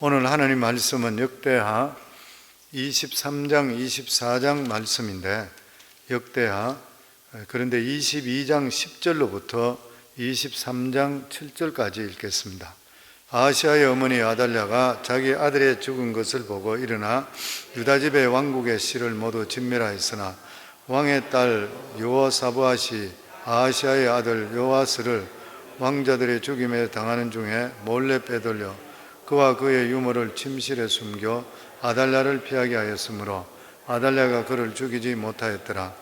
오늘 하나님 말씀은 역대하 23장, 24장 말씀인데 역대하 그런데 22장 10절로부터 23장 7절까지 읽겠습니다. 아하시아의 어머니 아달랴가 자기 아들의 죽은 것을 보고 일어나 유다집의 왕국의 씨를 모두 진멸하였으나 왕의 딸 여호사밧이 아하시아의 아들 요아스를 왕자들의 죽임에 당하는 중에 몰래 빼돌려 그와 그의 유모를 침실에 숨겨 아달랴를 피하게 하였으므로 아달랴가 그를 죽이지 못하였더라.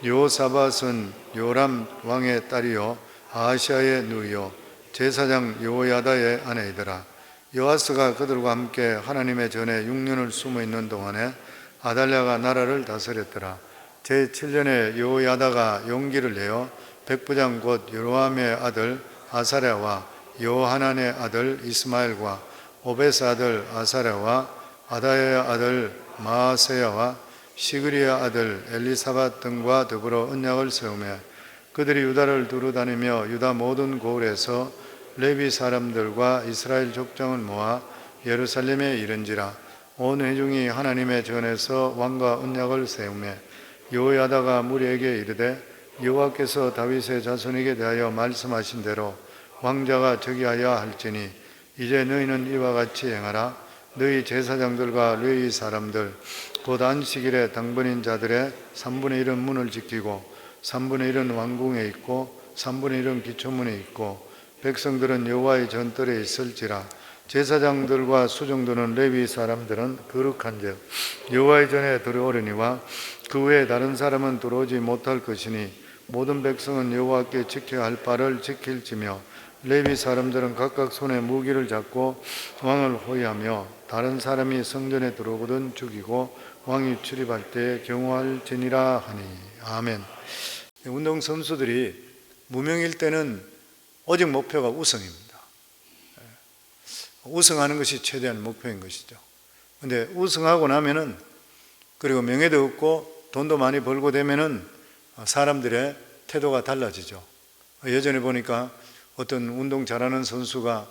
여호사밧은 요람 왕의 딸이요 아하시아의 누이요 제사장 여호야다의 아내이더라. 요아스가 그들과 함께 하나님의 전에 6년을 숨어 있는 동안에 아달랴가 나라를 다스렸더라. 제7년에 여호야다가 용기를 내어 백부장 곧 여로함의 아들 아사랴와 여호하난의 아들 이스마엘과 오벳의 아들 아사랴와 아다의 아들 마아세야와 시그리의 아들 엘리사밧 등과 더불어 언약을 세우며 그들이 유다를 두루 다니며 유다 모든 고을에서 레위 사람들과 이스라엘 족장을 모아 예루살렘에 이른지라. 온 회중이 하나님의 전에서 왕과 언약을 세우며 여호야다가 무리에게 이르되 여호와께서 다윗의 자손에게 대하여 말씀하신 대로 왕자가 즉위하여야 할지니 이제 너희는 이와 같이 행하라. 너희 제사장들과 레위 사람들 곧 안식일에 당번인 자들의 3분의 1은 문을 지키고 3분의 1은 왕궁에 있고 3분의 1은 기초문에 있고 백성들은 여호와의 전뜰에 있을지라. 제사장들과 수종드는 레위 사람들은 거룩한즉 여호와의 전에 들어오려니와 그 외에 다른 사람은 들어오지 못할 것이니 모든 백성은 여호와께 지켜야 할 바를 지킬지며 레위 사람들은 각각 손에 무기를 잡고 왕을 호위하며 다른 사람이 성전에 들어오거든 죽이고 왕이 출입할 때 경호할지니라 하니. 아멘. 운동선수들이 무명일 때는 오직 목표가 우승입니다. 우승하는 것이 최대한 목표인 것이죠. 근데 우승하고 나면은 그리고 명예도 얻고 돈도 많이 벌고 되면은 사람들의 태도가 달라지죠. 예전에 보니까 어떤 운동 잘하는 선수가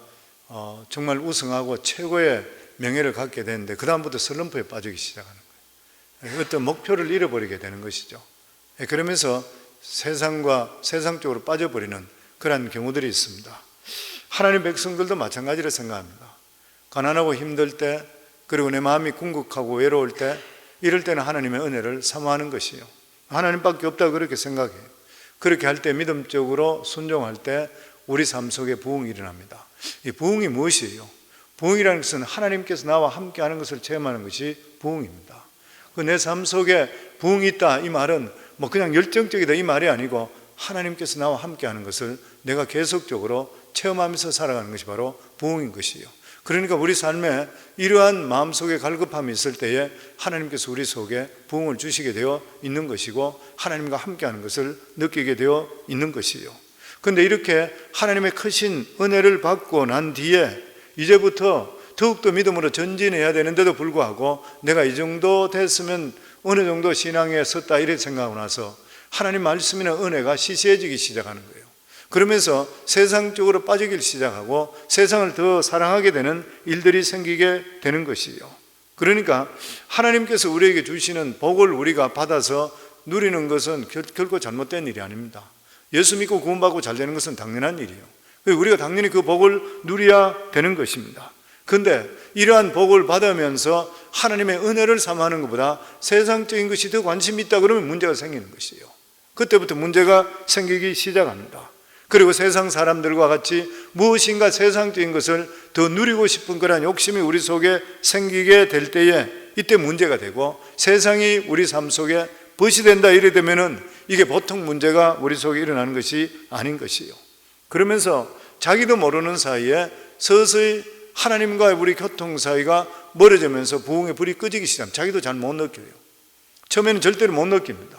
정말 우승하고 최고의 명예를 갖게 되는데 그 다음부터 슬럼프에 빠지기 시작하는 거예요. 어떤 목표를 잃어버리게 되는 것이죠. 그러면서 세상 쪽으로 빠져버리는 그런 경우들이 있습니다. 하나님 백성들도 마찬가지로 생각합니다. 가난하고 힘들 때 그리고 내 마음이 궁극하고 외로울 때 이럴 때는 하나님의 은혜를 사모하는 것이요. 하나님밖에 없다고 그렇게 생각해요. 그렇게 할 때 믿음적으로 순종할 때 우리 삶 속에 부흥이 일어납니다. 이 부흥이 무엇이에요? 부흥이라는 것은 하나님께서 나와 함께하는 것을 체험하는 것이 부흥입니다. 내 삶 속에 부흥이 있다 이 말은 뭐 그냥 열정적이다 이 말이 아니고 하나님께서 나와 함께하는 것을 내가 계속적으로 체험하면서 살아가는 것이 바로 부흥인 것이에요. 그러니까 우리 삶에 이러한 마음속에 갈급함이 있을 때에 하나님께서 우리 속에 부흥을 주시게 되어 있는 것이고 하나님과 함께하는 것을 느끼게 되어 있는 것이에요. 그런데 이렇게 하나님의 크신 은혜를 받고 난 뒤에 이제부터 더욱더 믿음으로 전진해야 되는데도 불구하고 내가 이 정도 됐으면 어느 정도 신앙에 섰다 이렇게 생각하고 나서 하나님 말씀이나 은혜가 시시해지기 시작하는 거예요. 그러면서 세상 쪽으로 빠지기 시작하고 세상을 더 사랑하게 되는 일들이 생기게 되는 것이에요. 그러니까 하나님께서 우리에게 주시는 복을 우리가 받아서 누리는 것은 결코 잘못된 일이 아닙니다. 예수 믿고 구원받고 잘 되는 것은 당연한 일이에요. 우리가 당연히 그 복을 누려야 되는 것입니다. 그런데 이러한 복을 받으면서 하나님의 은혜를 사모하는 것보다 세상적인 것이 더 관심이 있다 그러면 문제가 생기는 것이에요. 그때부터 문제가 생기기 시작합니다. 그리고 세상 사람들과 같이 무엇인가 세상적인 것을 더 누리고 싶은 그런 욕심이 우리 속에 생기게 될 때에 이때 문제가 되고 세상이 우리 삶 속에 벗이 된다 이래 되면은 이게 보통 문제가 우리 속에 일어나는 것이 아닌 것이에요. 그러면서 자기도 모르는 사이에 서서히 하나님과의 우리 교통 사이가 멀어지면서 부흥의 불이 꺼지기 시작합니다. 자기도 잘 못 느껴요. 처음에는 절대로 못 느낍니다.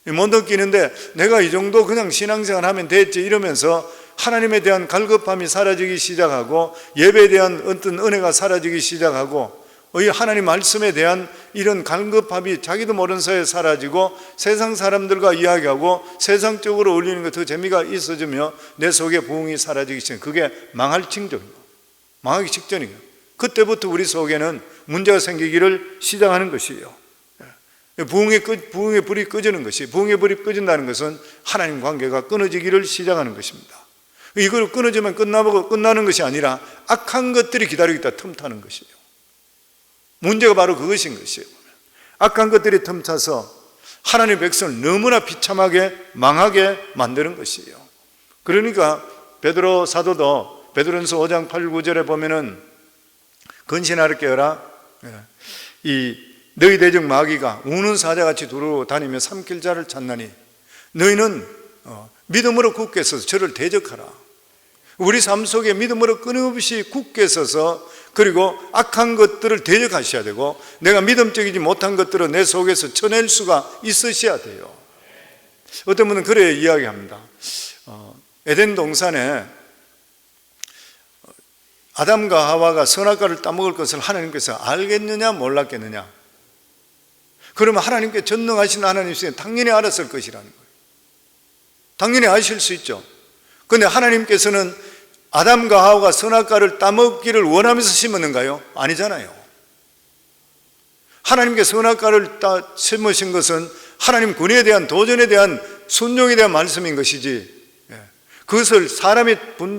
못 느끼는데 내가 이 정도 그냥 신앙생활 하면 됐지 이러면서 하나님에 대한 갈급함이 사라지기 시작하고 예배에 대한 어떤 은혜가 사라지기 시작하고 이 하나님 말씀에 대한 이런 갈급함이 자기도 모르는 사이에 사라지고 세상 사람들과 이야기하고 세상적으로 올리는 것 더 재미가 있어지며 내 속에 부흥이 사라지기 시작해요. 그게 망할 징조입니다. 망하기 직전이에요. 그때부터 우리 속에는 문제가 생기기를 시작하는 것이에요. 부흥의 불이 꺼지는 것이, 부흥의 불이 꺼진다는 것은 하나님 관계가 끊어지기를 시작하는 것입니다. 이걸 끊어지면 끝나는 것이 아니라 악한 것들이 기다리고 있다 틈타는 것이에요. 문제가 바로 그것인 것이에요. 악한 것들이 틈타서 하나님의 백성을 너무나 비참하게 망하게 만드는 것이에요. 그러니까 베드로 사도도 베드로전서 5장 8, 9절에 보면은 근신하라 깨어라, 이 너희 대적 마귀가 우는 사자같이 두루 다니며 삼킬 자를 찾나니 너희는 믿음으로 굳게 서서 저를 대적하라. 우리 삶 속에 믿음으로 끊임없이 굳게 서서 그리고 악한 것들을 대적하셔야 되고 내가 믿음적이지 못한 것들을 내 속에서 쳐낼 수가 있으셔야 돼요. 어떤 분은 그래 이야기합니다. 에덴 동산에 아담과 하와가 선악과를 따먹을 것을 하나님께서 알겠느냐 몰랐겠느냐? 그러면 하나님께 전능하신 하나님께서 당연히 알았을 것이라는 거예요. 당연히 아실 수 있죠. 그런데 하나님께서는 아담과 하와가 선악과를 따먹기를 원하면서 심었는가요? 아니잖아요. 하나님께 선악과를 심으신 것은 하나님 권위에 대한 도전에 대한 순종에 대한 말씀인 것이지, 그것을 사람이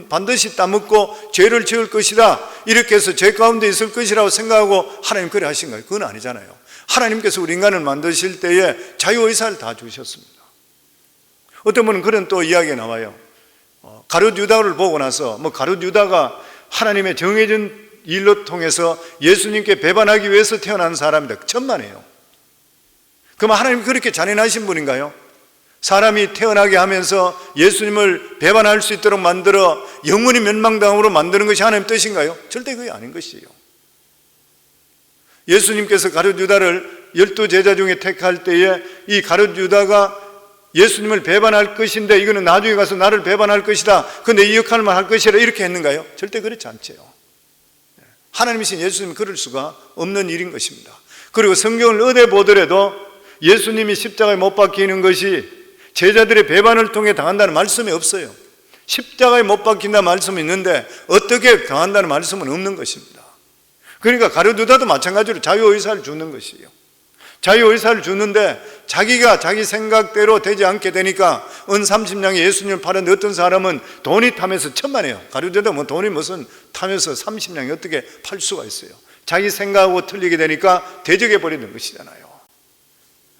반드시 따먹고 죄를 지을 것이다 이렇게 해서 죄 가운데 있을 것이라고 생각하고 하나님 그래 하신 거예요. 그건 아니잖아요. 하나님께서 우리 인간을 만드실 때에 자유의사를 다 주셨습니다. 어떤 분은 그런 또 이야기가 나와요. 가룟 유다를 보고 나서 가룟 유다가 하나님의 정해진 일로 통해서 예수님께 배반하기 위해서 태어난 사람이다. 천만에요. 그럼 하나님 그렇게 잔인하신 분인가요? 사람이 태어나게 하면서 예수님을 배반할 수 있도록 만들어 영원히 멸망당으로 만드는 것이 하나님 뜻인가요? 절대 그게 아닌 것이에요. 예수님께서 가룟 유다를 12제자 중에 택할 때에 이 가룟 유다가 예수님을 배반할 것인데 이거는 나중에 가서 나를 배반할 것이다, 근데 이 역할만 할 것이라 이렇게 했는가요? 절대 그렇지 않죠. 하나님이신 예수님은 그럴 수가 없는 일인 것입니다. 그리고 성경을 어디 보더라도 예수님이 십자가에 못 박히는 것이 제자들의 배반을 통해 당한다는 말씀이 없어요. 십자가에 못 박힌다는 말씀이 있는데 어떻게 당한다는 말씀은 없는 것입니다. 그러니까 가룟 유다도 마찬가지로 자유의사를 주는 것이에요. 자유의사를 주는데 자기가 자기 생각대로 되지 않게 되니까 은 30냥에 예수님을 팔았는데 어떤 사람은 돈이 타면서 천만에요. 가룟 유다도 돈이 무슨 타면서 30냥에 어떻게 팔 수가 있어요. 자기 생각하고 틀리게 되니까 대적해 버리는 것이잖아요.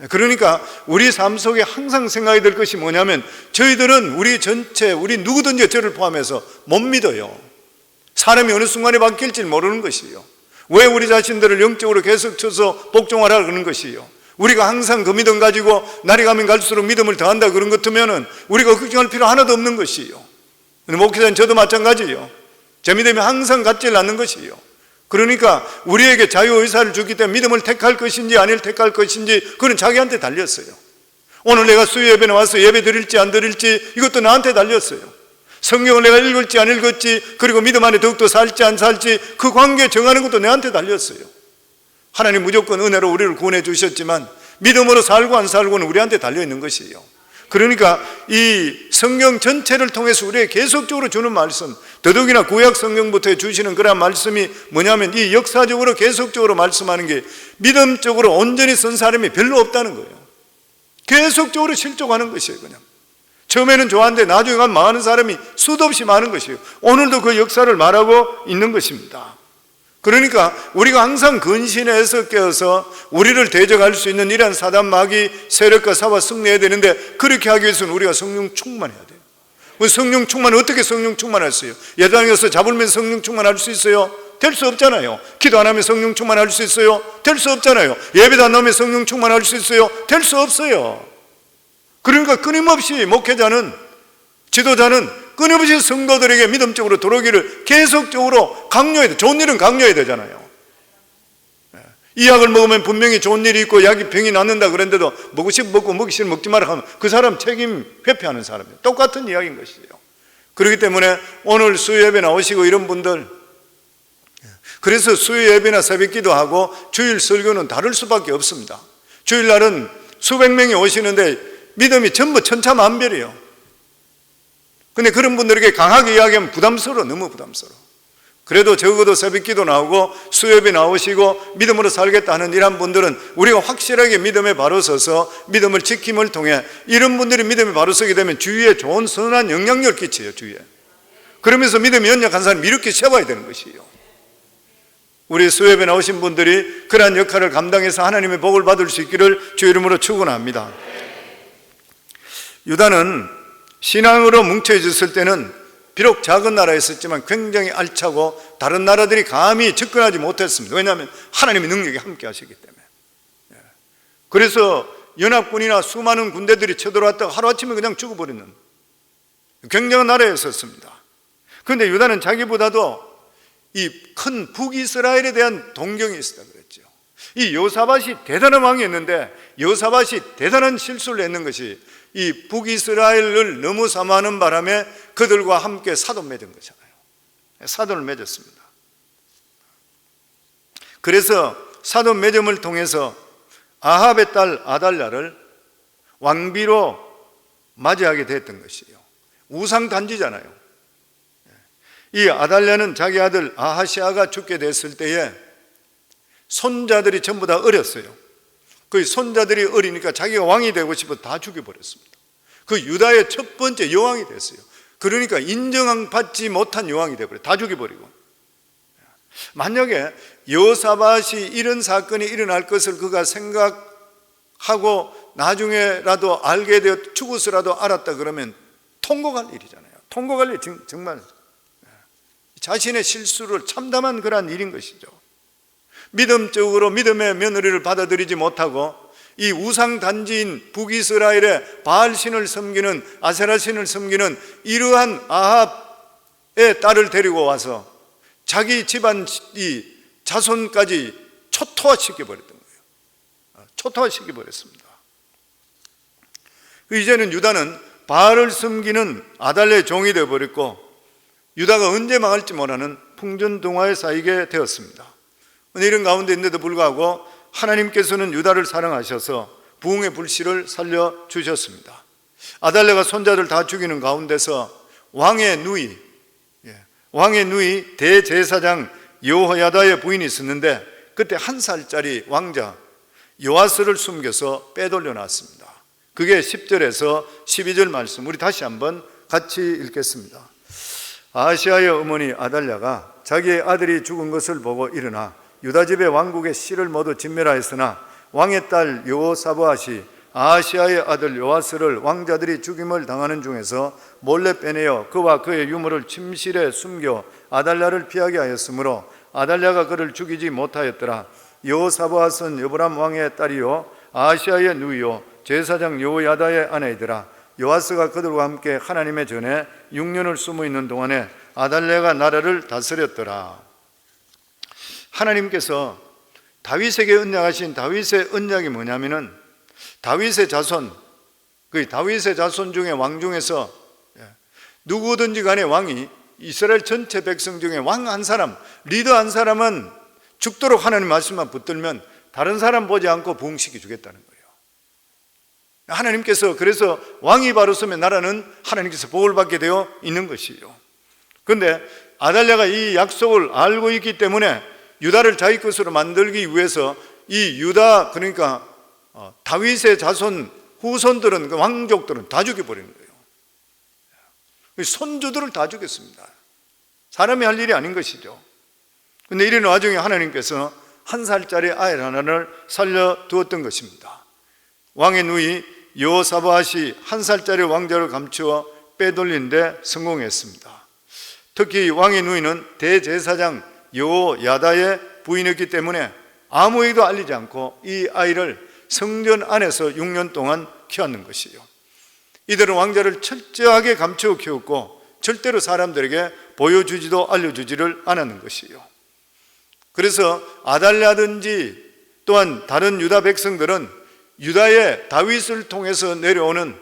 그러니까 우리 삶 속에 항상 생각이 될 것이 뭐냐면 저희들은 우리 누구든지 저를 포함해서 못 믿어요. 사람이 어느 순간에 바뀔지 모르는 것이에요. 왜 우리 자신들을 영적으로 계속 쳐서 복종하라 그러는 것이에요. 우리가 항상 그 믿음 가지고 날이 가면 갈수록 믿음을 더한다 그런 것 같으면 우리가 걱정할 필요 하나도 없는 것이에요. 목회자는 저도 마찬가지예요. 제 믿음이 항상 같지 않는 것이에요. 그러니까 우리에게 자유의사를 주기 때문에 믿음을 택할 것인지 아니를 택할 것인지 그건 자기한테 달렸어요. 오늘 내가 수요 예배에 와서 예배 드릴지 안 드릴지 이것도 나한테 달렸어요. 성경을 내가 읽을지 안 읽을지 그리고 믿음 안에 더욱더 살지 안 살지 그 관계 정하는 것도 내한테 달렸어요. 하나님 무조건 은혜로 우리를 구원해 주셨지만 믿음으로 살고 안 살고는 우리한테 달려있는 것이에요. 그러니까 이 성경 전체를 통해서 우리에게 계속적으로 주는 말씀, 더더욱이나 구약 성경부터 주시는 그런 말씀이 뭐냐면 이 역사적으로 계속적으로 말씀하는 게 믿음적으로 온전히 선 사람이 별로 없다는 거예요. 계속적으로 실족하는 것이에요. 그냥 처음에는 좋았는데 나중에 가면 망하는 사람이 수도 없이 많은 것이에요. 오늘도 그 역사를 말하고 있는 것입니다. 그러니까 우리가 항상 근신해서 깨어서 우리를 대적할 수 있는 이러한 사단 마귀 세력과 싸워 승리해야 되는데 그렇게 하기 위해서는 우리가 성령 충만해야 돼요. 성령 충만 어떻게 성령 충만할 수 있어요? 예당에서 잡으면 성령 충만할 수 있어요? 될 수 없잖아요. 기도 안 하면 성령 충만할 수 있어요? 될 수 없잖아요. 예배도 안 나오면 성령 충만할 수 있어요? 될 수 없어요. 그러니까 끊임없이 목회자는 지도자는 끊임없이 성도들에게 믿음적으로 들어오기를 계속적으로 강요해야 돼. 좋은 일은 강요해야 되잖아요. 이 약을 먹으면 분명히 좋은 일이 있고 약이 병이 낫는다 그랬는데도 먹고 싶으면 먹고 먹기 싫으면 먹지 마라 하면 그 사람 책임 회피하는 사람이에요. 똑같은 이야기인 것이에요. 그렇기 때문에 오늘 수요 예배 나오시고 이런 분들, 그래서 수요 예배나 새벽기도 하고 주일 설교는 다를 수밖에 없습니다. 주일날은 수백 명이 오시는데 믿음이 전부 천차만별이에요. 근데 그런 분들에게 강하게 이야기하면 부담스러워, 너무 부담스러워. 그래도 적어도 새벽기도 나오고 수협이 나오시고 믿음으로 살겠다 하는 이런 분들은 우리가 확실하게 믿음에 바로 서서 믿음을 지킴을 통해 이런 분들이 믿음에 바로 서게 되면 주위에 좋은 선한 영향력을 끼쳐요. 주위에. 그러면서 믿음이 연약한 사람이 이렇게 세워야 되는 것이에요. 우리 수협에 나오신 분들이 그러한 역할을 감당해서 하나님의 복을 받을 수 있기를 주 이름으로 축원합니다. 유다는 신앙으로 뭉쳐있을 때는 비록 작은 나라였었지만 굉장히 알차고 다른 나라들이 감히 접근하지 못했습니다. 왜냐하면 하나님의 능력이 함께 하시기 때문에. 그래서 연합군이나 수많은 군대들이 쳐들어왔다가 하루아침에 그냥 죽어버리는 굉장한 나라였었습니다. 그런데 유다는 자기보다도 이 큰 북이스라엘에 대한 동경이 있었다 그랬죠. 이 여호사밧이 대단한 왕이었는데 여호사밧이 대단한 실수를 했는 것이 이 북이스라엘을 너무 사모하는 바람에 그들과 함께 사돈 맺은 거잖아요. 사돈을 맺었습니다. 그래서 사돈 맺음을 통해서 아합의 딸 아달랴를 왕비로 맞이하게 됐던 것이에요. 우상단지잖아요. 이 아달랴는 자기 아들 아하시아가 죽게 됐을 때에 손자들이 전부 다 어렸어요. 그 손자들이 어리니까 자기가 왕이 되고 싶어 다 죽여버렸습니다. 그 유다의 첫 번째 여왕이 됐어요. 그러니까 인정받지 못한 여왕이 되어버려요. 다 죽여버리고. 만약에 여호사밧이 이런 사건이 일어날 것을 그가 생각하고 나중에라도 알게 되어 죽어서라도 알았다 그러면 통곡할 일이잖아요. 통곡할 일 정말 자신의 실수를 참담한 그러한 일인 것이죠. 믿음적으로 믿음의 며느리를 받아들이지 못하고 이 우상단지인 북이스라엘의 바알신을 섬기는 아세라신을 섬기는 이러한 아합의 딸을 데리고 와서 자기 집안 이 자손까지 초토화시켜버렸던 거예요. 초토화시켜버렸습니다. 이제는 유다는 바알을 섬기는 아달랴의 종이 되어버렸고 유다가 언제 망할지 모르는 풍전등화에 쌓이게 되었습니다. 이런 가운데인데도 불구하고 하나님께서는 유다를 사랑하셔서 부흥의 불씨를 살려주셨습니다. 아달랴가 손자들 다 죽이는 가운데서 왕의 누이 대제사장 여호야다의 부인이 있었는데 그때 1살짜리 왕자 요아스를 숨겨서 빼돌려 놨습니다. 그게 10절에서 12절 말씀, 우리 다시 한번 같이 읽겠습니다. 아하시아의 어머니 아달랴가 자기의 아들이 죽은 것을 보고 일어나 유다 집의 왕국의 씨를 모두 진멸하였으나 왕의 딸 여호사밧이 아하시아의 아들 요아스를 왕자들이 죽임을 당하는 중에서 몰래 빼내어 그와 그의 유물을 침실에 숨겨 아달랴를 피하게 하였으므로 아달랴가 그를 죽이지 못하였더라. 여호사밧은 여보람 왕의 딸이요 아하시아의 누이요 제사장 여호야다의 아내이더라. 요아스가 그들과 함께 하나님의 전에 6년을 숨어 있는 동안에 아달랴가 나라를 다스렸더라. 하나님께서 다윗에게 언약하신 다윗의 언약이 뭐냐면은 다윗의 자손, 그 다윗의 자손 중에 왕 중에서 누구든지 간에 왕이 이스라엘 전체 백성 중에 왕 한 사람, 리더 한 사람은 죽도록 하나님 말씀만 붙들면 다른 사람 보지 않고 부흥시켜 주겠다는 거예요. 하나님께서 그래서 왕이 바로 서면 나라는 하나님께서 복을 받게 되어 있는 것이에요. 그런데 아달랴가 이 약속을 알고 있기 때문에 유다를 자기 것으로 만들기 위해서 이 유다, 그러니까 다윗의 자손 후손들은, 그 왕족들은 다 죽여버리는 거예요. 손주들을 다 죽였습니다. 사람이 할 일이 아닌 것이죠. 그런데 이런 와중에 하나님께서 1살짜리 아이 하나를 살려두었던 것입니다. 왕의 누이 여호사밧이 1살짜리 왕자를 감추어 빼돌린 데 성공했습니다. 특히 왕의 누이는 대제사장 여호야다의 부인이었기 때문에 아무에게도 알리지 않고 이 아이를 성전 안에서 6년 동안 키웠는 것이에요. 이들은 왕자를 철저하게 감추어 키웠고 절대로 사람들에게 보여주지도 알려주지를 않았는 것이에요. 그래서 아달랴든지 또한 다른 유다 백성들은 유다의 다윗을 통해서 내려오는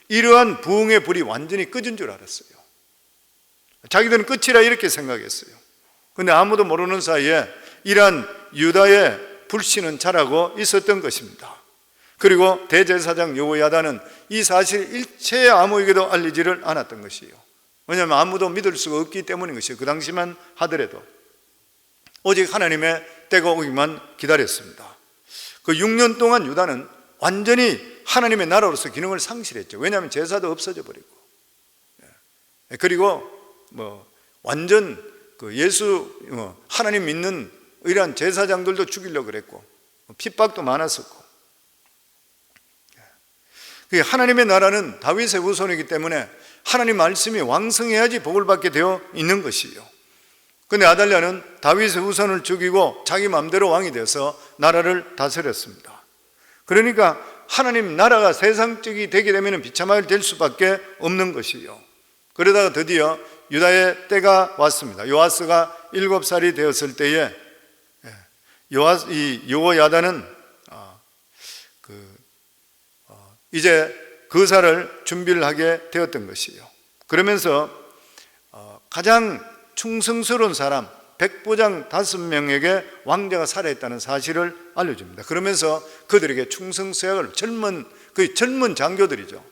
이러한 부흥의 불이 완전히 꺼진 줄 알았어요. 자기들은 끝이라 이렇게 생각했어요. 그런데 아무도 모르는 사이에 이러한 유다의 불씨는 자라고 있었던 것입니다. 그리고 대제사장 여호야다는 이 사실 일체의 아무에게도 알리지를 않았던 것이에요. 왜냐하면 아무도 믿을 수가 없기 때문인 것이에요. 그 당시만 하더라도 오직 하나님의 때가 오기만 기다렸습니다. 그 6년 동안 유다는 완전히 하나님의 나라로서 기능을 상실했죠. 왜냐하면 제사도 없어져 버리고, 그리고 완전 그 예수 하나님 믿는 이러한 제사장들도 죽이려고 그랬고, 핍박도 많았었고, 하나님의 나라는 다윗의 후손이기 때문에 하나님 말씀이 왕성해야지 복을 받게 되어 있는 것이요. 그런데 아달랴는 다윗의 후손을 죽이고 자기 마음대로 왕이 되어서 나라를 다스렸습니다. 그러니까 하나님 나라가 세상적이 되게 되면 비참하게 될 수밖에 없는 것이요. 그러다가 드디어 유다의 때가 왔습니다. 요아스가 7살이 되었을 때에 여호야다는 이제 거사를 준비를 하게 되었던 것이요. 그러면서 가장 충성스러운 사람 백부장 5명에게 왕자가 살아있다는 사실을 알려줍니다. 그러면서 그들에게 충성서약을 젊은 장교들이죠.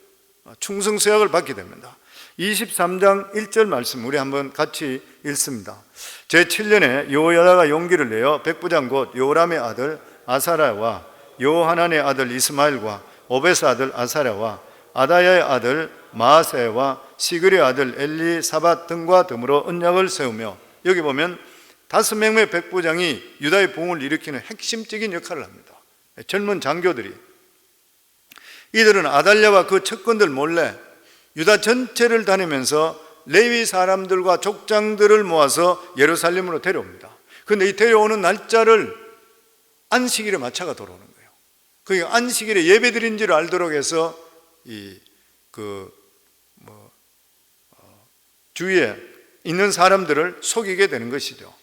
충성서약을 받게 됩니다. 23장 1절 말씀 우리 한번 같이 읽습니다. 제7년에 여호야다가 용기를 내어 백부장 곧 요람의 아들 아사랴와 요하난의 아들 이스마엘과 오벳의 아들 아사랴와 아다야의 아들 마아세와 시그리의 아들 엘리사밧 등과 더불어 언약을 세우며, 여기 보면 5명의 백부장이 유다의 부흥을 일으키는 핵심적인 역할을 합니다. 젊은 장교들이, 이들은 아달랴와 그 측근들 몰래 유다 전체를 다니면서 레위 사람들과 족장들을 모아서 예루살렘으로 데려옵니다. 그런데 이 데려오는 날짜를 안식일에 맞춰가 돌아오는 거예요. 그게 안식일에 예배드린 줄 알도록 해서 주위에 있는 사람들을 속이게 되는 것이죠.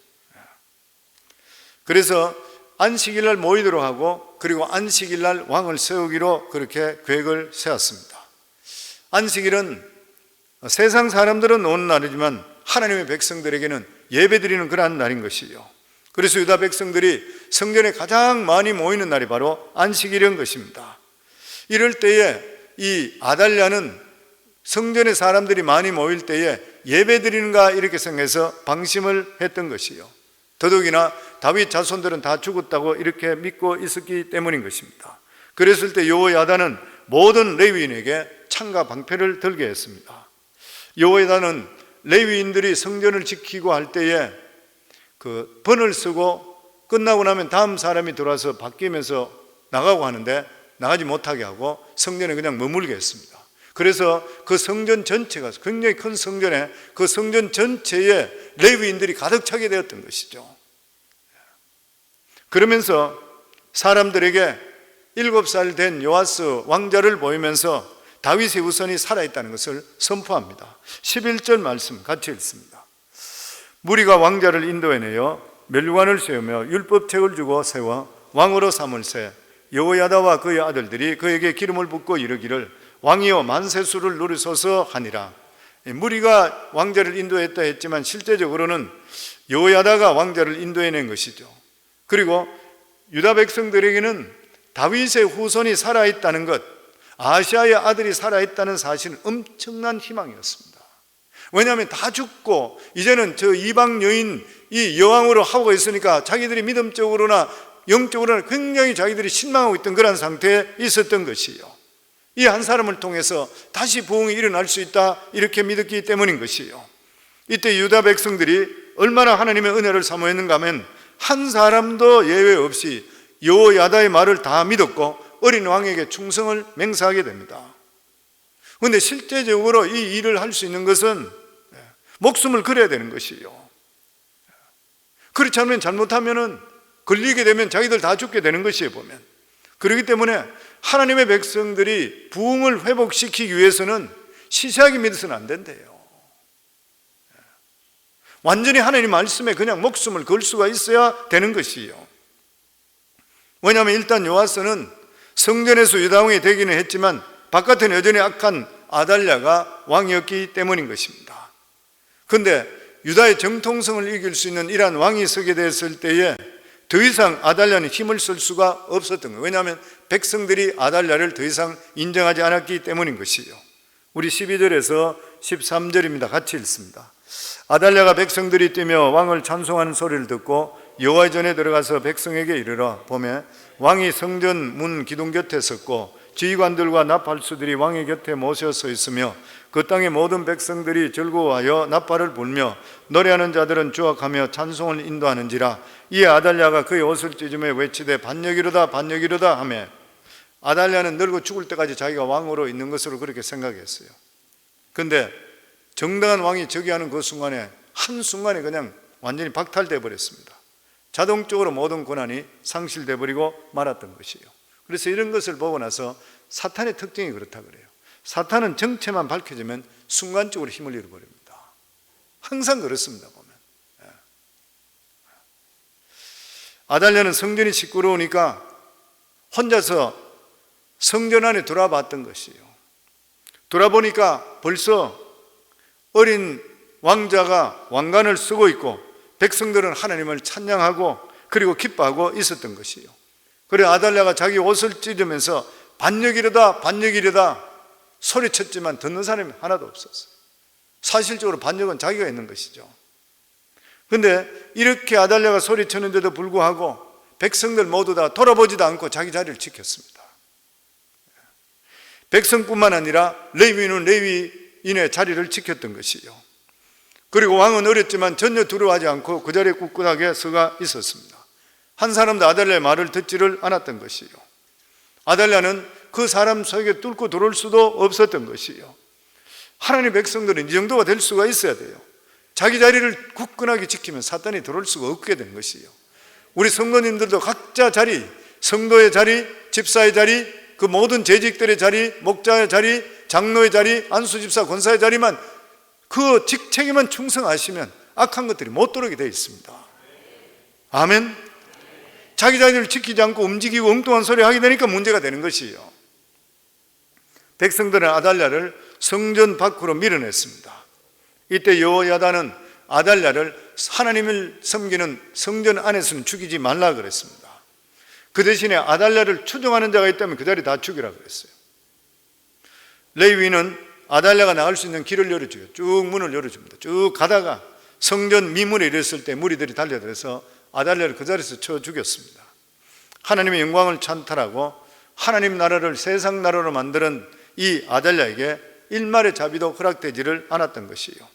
그래서 안식일날 모이도록 하고, 그리고 안식일날 왕을 세우기로 그렇게 계획을 세웠습니다. 안식일은 세상 사람들은 노는 날이지만 하나님의 백성들에게는 예배드리는 그러한 날인 것이요. 그래서 유다 백성들이 성전에 가장 많이 모이는 날이 바로 안식일인 것입니다. 이럴 때에 이 아달랴는 성전에 사람들이 많이 모일 때에 예배드리는가 이렇게 생각해서 방심을 했던 것이요. 더더욱이나 다윗 자손들은 다 죽었다고 이렇게 믿고 있었기 때문인 것입니다. 그랬을 때 여호야다는 모든 레위인에게 창과 방패를 들게 했습니다. 여호야다는 레위인들이 성전을 지키고 할 때에 그 번을 쓰고 끝나고 나면 다음 사람이 들어와서 바뀌면서 나가고 하는데 나가지 못하게 하고 성전에 그냥 머물게 했습니다. 그래서 그 성전 전체가 굉장히 큰 성전에, 그 성전 전체에 레위인들이 가득 차게 되었던 것이죠. 그러면서 사람들에게 7살 된 요아스 왕자를 보이면서 다윗의 후손이 살아있다는 것을 선포합니다. 11절 말씀 같이 읽습니다. 무리가 왕자를 인도해내어 멸관을 세우며 율법책을 주고 세워 왕으로 삼을세. 여호야다와 그의 아들들이 그에게 기름을 붓고 이르기를 왕이여 만세수를 누리소서 하니라. 무리가 왕자를 인도했다 했지만 실제적으로는 여호야다가 왕자를 인도해낸 것이죠. 그리고 유다 백성들에게는 다윗의 후손이 살아있다는 것, 아시아의 아들이 살아있다는 사실은 엄청난 희망이었습니다. 왜냐하면 다 죽고 이제는 저 이방 여인이 여왕으로 하고 있으니까 자기들이 믿음적으로나 영적으로나 굉장히 자기들이 실망하고 있던 그런 상태에 있었던 것이요. 이 한 사람을 통해서 다시 부흥이 일어날 수 있다 이렇게 믿었기 때문인 것이요. 이때 유다 백성들이 얼마나 하나님의 은혜를 사모했는가 하면 한 사람도 예외 없이 여호야다의 말을 다 믿었고 어린 왕에게 충성을 맹세하게 됩니다. 그런데 실제적으로 이 일을 할 수 있는 것은 목숨을 걸어야 되는 것이요. 그렇지 않으면 잘못하면 걸리게 되면 자기들 다 죽게 되는 것이에요 보면. 그렇기 때문에 하나님의 백성들이 부흥을 회복시키기 위해서는 시시하게 믿어서는 안 된대요. 완전히 하나님 말씀에 그냥 목숨을 걸 수가 있어야 되는 것이에요. 왜냐하면 일단 요아스는 성전에서 유다왕이 되기는 했지만 바깥은 여전히 악한 아달랴가 왕이었기 때문인 것입니다. 그런데 유다의 정통성을 이길 수 있는 이러한 왕이 서게 됐을 때에 더 이상 아달랴는 힘을 쓸 수가 없었던 거예요. 왜냐하면 백성들이 아달랴를 더 이상 인정하지 않았기 때문인 것이요. 우리 12절에서 13절입니다. 같이 읽습니다. 아달랴가 백성들이 뛰며 왕을 찬송하는 소리를 듣고 여호와의 전에 들어가서 백성에게 이르러 보매 왕이 성전 문 기둥 곁에 섰고 지휘관들과 나팔수들이 왕의 곁에 모셔 서 있으며 그 땅의 모든 백성들이 즐거워하여 나팔을 불며 노래하는 자들은 주악하며 찬송을 인도하는지라. 이에 아달랴가 그의 옷을 찢으며 외치되 반역이로다 반역이로다 하며, 아달랴는 늙어 죽을 때까지 자기가 왕으로 있는 것으로 그렇게 생각했어요. 그런데 정당한 왕이 즉위하는 그 순간에 한순간에 그냥 완전히 박탈되어 버렸습니다. 자동적으로 모든 권한이 상실되어 버리고 말았던 것이에요. 그래서 이런 것을 보고 나서 사탄의 특징이 그렇다 그래요. 사탄은 정체만 밝혀지면 순간적으로 힘을 잃어버립니다. 항상 그렇습니다. 보면 아달랴는 성전이 시끄러우니까 혼자서 성전 안에 돌아봤던 것이에요. 돌아보니까 벌써 어린 왕자가 왕관을 쓰고 있고 백성들은 하나님을 찬양하고 그리고 기뻐하고 있었던 것이에요. 그래 아달랴가 자기 옷을 찢으면서 반역이로다 반역이로다 소리쳤지만 듣는 사람이 하나도 없었어요. 사실적으로 반역은 자기가 있는 것이죠. 그런데 이렇게 아달랴가 소리쳤는데도 불구하고 백성들 모두 다 돌아보지도 않고 자기 자리를 지켰습니다. 백성뿐만 아니라 레위인은 레위인의 자리를 지켰던 것이요. 그리고 왕은 어렸지만 전혀 두려워하지 않고 그 자리에 꿋꿋하게 서가 있었습니다. 한 사람도 아달랴의 말을 듣지를 않았던 것이요. 아달랴는 그 사람 속에 뚫고 들어올 수도 없었던 것이요. 하나님의 백성들은 이 정도가 될 수가 있어야 돼요. 자기 자리를 굳건하게 지키면 사탄이 들어올 수가 없게 되는 것이요. 우리 성도님들도 각자 자리, 성도의 자리, 집사의 자리, 그 모든 재직들의 자리, 목자의 자리, 장로의 자리, 안수집사, 권사의 자리만 그 직책에만 충성하시면 악한 것들이 못 들어오게 되어 있습니다. 아멘. 자기 자리를 지키지 않고 움직이고 엉뚱한 소리 하게 되니까 문제가 되는 것이에요. 백성들은 아달랴를 성전 밖으로 밀어냈습니다. 이때 여호야다는 아달랴를 하나님을 섬기는 성전 안에서는 죽이지 말라 그랬습니다. 그 대신에 아달랴를 추종하는 자가 있다면 그 자리 다 죽이라 그랬어요. 레위인은 아달랴가 나갈 수 있는 길을 열어줘요. 쭉 문을 열어줍니다. 쭉 가다가 성전 미문에 이르렀을 때 무리들이 달려들어서 아달랴를 그 자리에서 쳐 죽였습니다. 하나님의 영광을 찬탈하고 하나님 나라를 세상 나라로 만드는 이 아달랴에게 일말의 자비도 허락되지를 않았던 것이에요.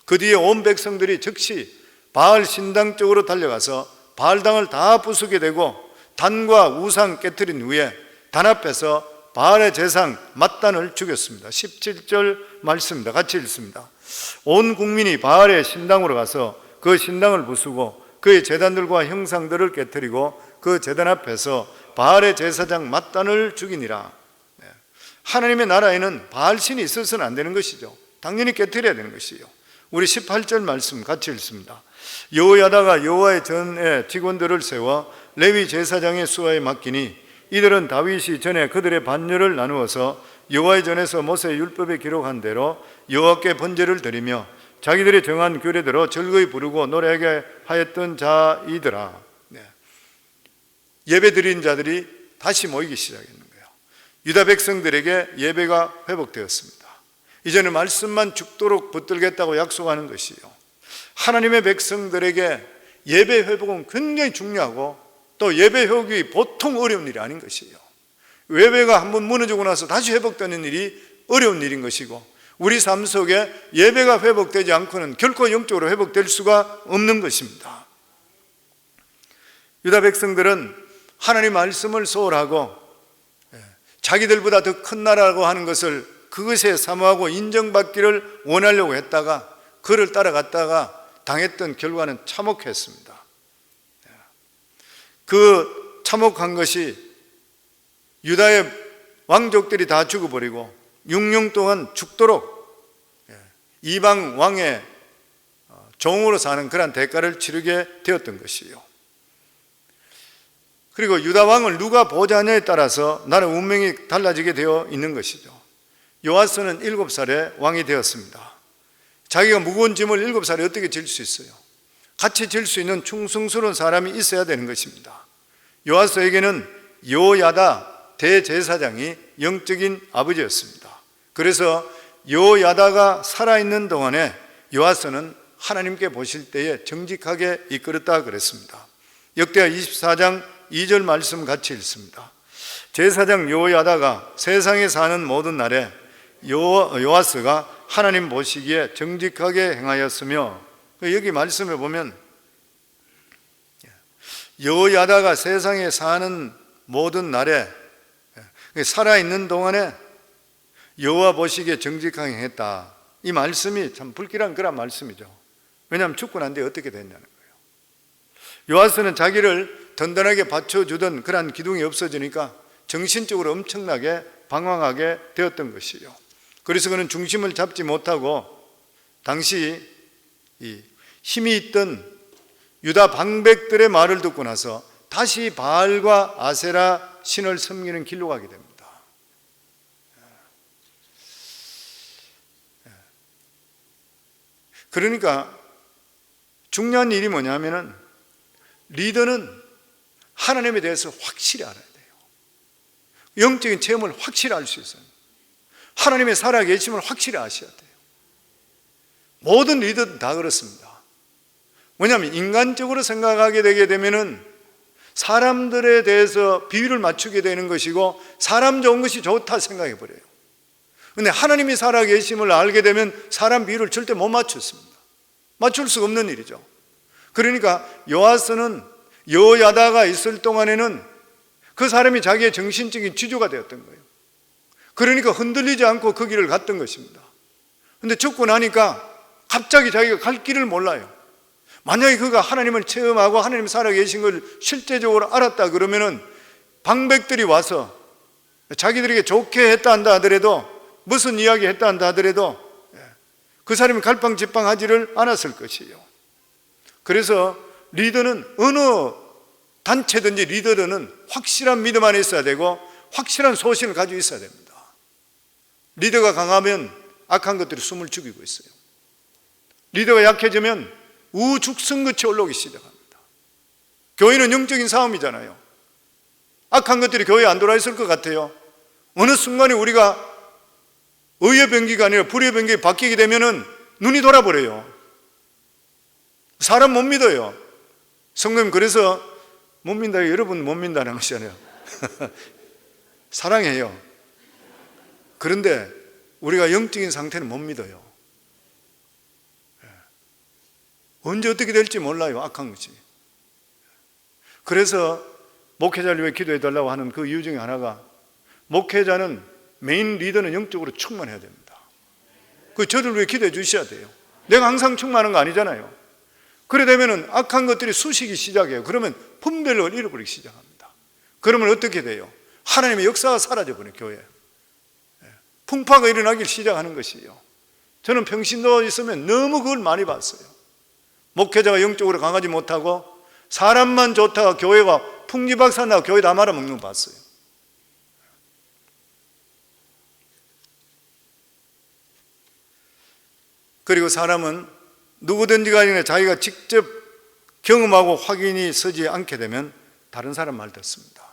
그 뒤에 온 백성들이 즉시 바알 신당 쪽으로 달려가서 바알당을 다 부수게 되고 단과 우상 깨뜨린 후에 단 앞에서 바알의 제상 맏단을 죽였습니다. 17절 말씀입니다. 같이 읽습니다. 온 국민이 바알의 신당으로 가서 그 신당을 부수고 그의 제단들과 형상들을 깨뜨리고 그 제단 앞에서 바알의 제사장 맏단을 죽이니라. 하나님의 나라에는 바알신이 있어서는 안 되는 것이죠. 당연히 깨뜨려야 되는 것이에요. 우리 18절 말씀 같이 읽습니다. 여호야다가 여호와의 전에 직원들을 세워 레위 제사장의 수하에 맡기니 이들은 다윗이 전에 그들의 반열을 나누어서 여호와의 전에서 모세의 율법에 기록한 대로 여호와께 번제를 드리며 자기들이 정한 규례대로 즐거이 부르고 노래하게 하였던 자이더라. 예배 드린 자들이 다시 모이기 시작했는 거예요. 유다 백성들에게 예배가 회복되었습니다. 이제는 말씀만 죽도록 붙들겠다고 약속하는 것이요. 하나님의 백성들에게 예배 회복은 굉장히 중요하고 또 예배 회복이 보통 어려운 일이 아닌 것이에요. 예배가 한번 무너지고 나서 다시 회복되는 일이 어려운 일인 것이고 우리 삶 속에 예배가 회복되지 않고는 결코 영적으로 회복될 수가 없는 것입니다. 유다 백성들은 하나님 말씀을 소홀하고 자기들보다 더 큰 나라라고 하는 것을 그것에 사모하고 인정받기를 원하려고 했다가 그를 따라갔다가 당했던 결과는 참혹했습니다. 그 참혹한 것이 유다의 왕족들이 다 죽어버리고 6년 동안 죽도록 이방 왕의 종으로 사는 그런 대가를 치르게 되었던 것이에요. 그리고 유다 왕을 누가 보좌하냐에 따라서 나라의 운명이 달라지게 되어 있는 것이죠. 요아스는 7살에 왕이 되었습니다. 자기가 무거운 짐을 7살에 어떻게 질 수 있어요? 같이 질 수 있는 충성스러운 사람이 있어야 되는 것입니다. 요아스에게는 여호야다 대제사장이 영적인 아버지였습니다. 그래서 여호야다가 살아있는 동안에 요아스는 하나님께 보실 때에 정직하게 이끌었다 그랬습니다. 역대하 24장 2절 말씀 같이 읽습니다. 제사장 여호야다가 세상에 사는 모든 날에 요아스가 하나님 보시기에 정직하게 행하였으며, 여기 말씀에 보면 여호야다가 세상에 사는 모든 날에, 살아있는 동안에 여호와 보시기에 정직하게 행했다. 이 말씀이 참 불길한 그런 말씀이죠. 왜냐하면 죽고 난 뒤에 어떻게 됐냐는 거예요. 요아스는 자기를 든든하게 받쳐주던 그런 기둥이 없어지니까 정신적으로 엄청나게 방황하게 되었던 것이요. 그래서 그는 중심을 잡지 못하고 당시 이 힘이 있던 유다 방백들의 말을 듣고 나서 다시 바알과 아세라 신을 섬기는 길로 가게 됩니다. 그러니까 중요한 일이 뭐냐면은 리더는 하나님에 대해서 확실히 알아야 돼요. 영적인 체험을 확실히 알 수 있어요. 하나님의 살아계심을 확실히 아셔야 돼요. 모든 리더는 다 그렇습니다. 왜냐하면 인간적으로 생각하게 되게 되면은 사람들에 대해서 비율을 맞추게 되는 것이고 사람 좋은 것이 좋다 생각해 버려요. 그런데 하나님이 살아계심을 알게 되면 사람 비율을 절대 못 맞췄습니다. 맞출 수가 없는 일이죠. 그러니까 요아스는 여호야다가 있을 동안에는 그 사람이 자기의 정신적인 지주가 되었던 거예요. 그러니까 흔들리지 않고 그 길을 갔던 것입니다. 그런데 죽고 나니까 갑자기 자기가 갈 길을 몰라요. 만약에 그가 하나님을 체험하고 하나님 살아계신 걸 실제적으로 알았다 그러면은 방백들이 와서 자기들에게 좋게 했다 한다 하더라도, 무슨 이야기 했다 한다 하더라도 그 사람이 갈팡질팡하지를 않았을 것이에요. 그래서 리더는 어느 단체든지 리더는 확실한 믿음 안에 있어야 되고 확실한 소신을 가지고 있어야 됩니다. 리더가 강하면 악한 것들이 숨을 죽이고 있어요. 리더가 약해지면 우죽성같이 올라오기 시작합니다. 교회는 영적인 싸움이잖아요. 악한 것들이 교회에 안 들어와 있을 것 같아요. 어느 순간에 우리가 의의 병기가 아니라 불의 병기가 바뀌게 되면은 눈이 돌아버려요. 사람 못 믿어요. 성도님, 그래서 못 믿다, 여러분 못 믿다는 것이잖아요. 사랑해요. 그런데 우리가 영적인 상태는 못 믿어요. 언제 어떻게 될지 몰라요, 악한 것이. 그래서 목회자를 위해 기도해 달라고 하는 그 이유 중에 하나가, 목회자는, 메인 리더는 영적으로 충만해야 됩니다. 그 저를 위해 기도해 주셔야 돼요. 내가 항상 충만한 거 아니잖아요. 그래 되면은 악한 것들이 쑤시기 시작해요. 그러면 분별력을 잃어버리기 시작합니다. 그러면 어떻게 돼요? 하나님의 역사가 사라져버려요, 교회에. 풍파가 일어나기 시작하는 것이에요. 저는 평신도 있으면 너무 그걸 많이 봤어요. 목회자가 영적으로 강하지 못하고 사람만 좋다가 교회가 풍지박산나고 교회 다 말아먹는 거 봤어요. 그리고 사람은 누구든지 간에 자기가 직접 경험하고 확인이 서지 않게 되면 다른 사람 말 듣습니다.